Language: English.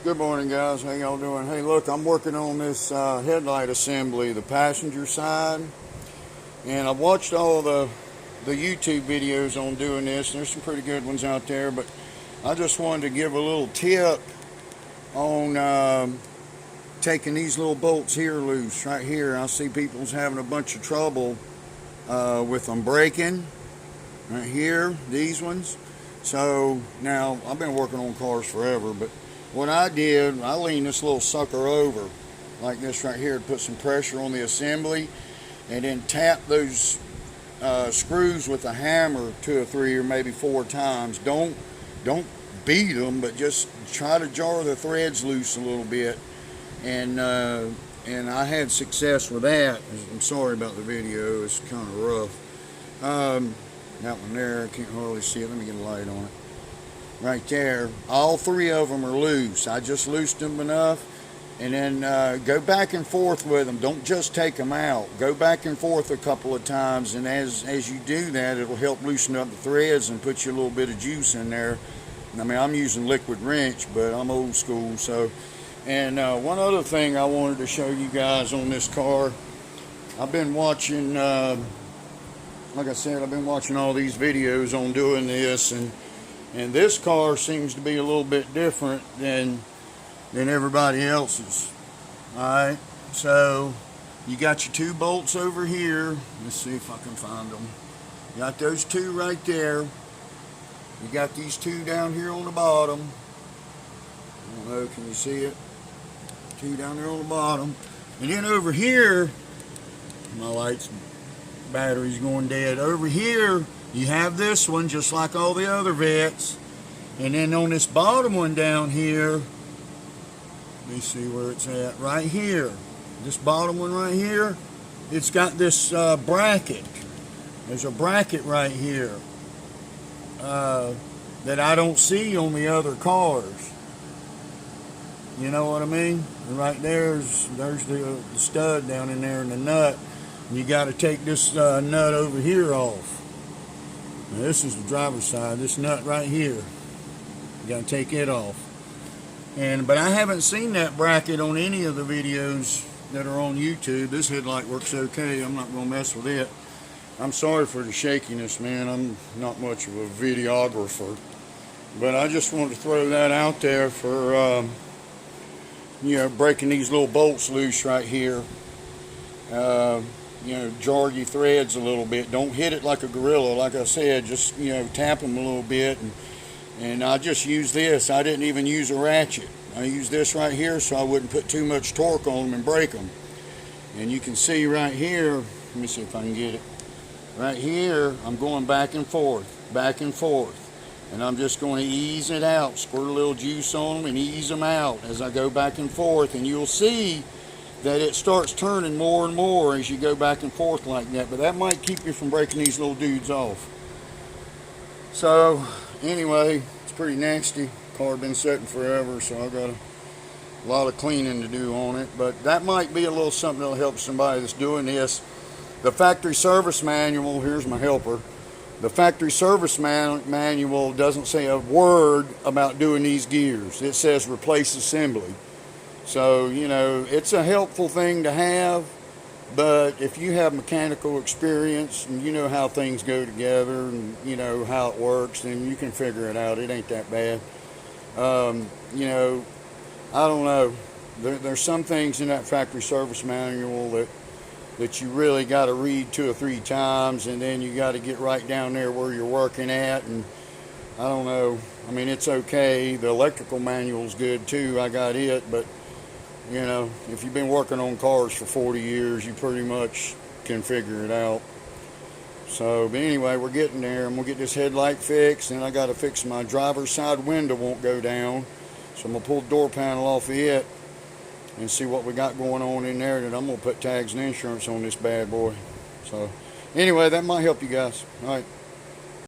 Good morning, guys. How y'all doing? Hey, look, I'm working on this headlight assembly, the passenger side, and I've watched all the YouTube videos on doing this, and there's some pretty good ones out there, but I just wanted to give a little tip on taking these little bolts here loose right here. I see people's having a bunch of trouble with them breaking right here, these ones. So now I've been working on cars forever, but what I did, I leaned this little sucker over like this right here to put some pressure on the assembly, and then tap those screws with a hammer 2 or 3 or maybe 4 times. Don't beat them, but just try to jar the threads loose a little bit, and I had success with that. I'm sorry about the video, it's kind of rough. That one there, I can't hardly see it. Let me get a light on it. Right there, all 3 of them are loose. I just loosed them enough, and then go back and forth with them. Don't just take them out. Go back and forth a couple of times, and as you do that, it'll help loosen up the threads and put you a little bit of juice in there. I mean, I'm using liquid wrench, but I'm old school. So, and one other thing I wanted to show you guys on this car, I've been watching, like I said, I've been watching all these videos on doing this, and this car seems to be a little bit different than everybody else's. Alright, so you got your 2 bolts over here. Let's see if I can find them. You got those 2 right there. You got these 2 down here on the bottom. I don't know, can you see it? 2 down there on the bottom. And then over here, my light's battery's going dead. Over here, you have this one just like all the other vets, and then on this bottom one down here, let me see where it's at, right here, this bottom one right here, it's got this bracket. There's a bracket right here that I don't see on the other cars. You know what I mean? And right there's the stud down in there and the nut. You got to take this nut over here off. Now this is the driver's side. This nut right here, you got to take it off. But I haven't seen that bracket on any of the videos that are on YouTube. This headlight works okay. I'm not going to mess with it. I'm sorry for the shakiness, man. I'm not much of a videographer, but I just wanted to throw that out there for breaking these little bolts loose right here. Jar your threads a little bit. Don't hit it like a gorilla. Like I said, just, tap them a little bit. And I just use this. I didn't even use a ratchet. I used this right here so I wouldn't put too much torque on them and break them. And you can see right here, let me see if I can get it. Right here, I'm going back and forth. And I'm just going to ease it out. Squirt a little juice on them and ease them out as I go back and forth. And you'll see that it starts turning more and more as you go back and forth like that, but that might keep you from breaking these little dudes off. So anyway, it's pretty nasty. Car been sitting forever, so I got a lot of cleaning to do on it, but that might be a little something that'll help somebody that's doing this. The factory service manual, here's my helper. The factory service manual doesn't say a word about doing these gears. It says replace assembly. So, it's a helpful thing to have, but if you have mechanical experience and you know how things go together and you know how it works, then you can figure it out. It ain't that bad. I don't know. There's some things in that factory service manual that you really got to read 2 or 3 times, and then you got to get right down there where you're working at, and I don't know. I mean, it's okay. The electrical manual's good too. I got it, but if you've been working on cars for 40 years, you pretty much can figure it out. So, but anyway, we're getting there. I'm going to get this headlight fixed, and I got to fix my driver's side window won't go down. So I'm going to pull the door panel off of it and see what we got going on in there. And I'm going to put tags and insurance on this bad boy. So, anyway, that might help you guys. All right.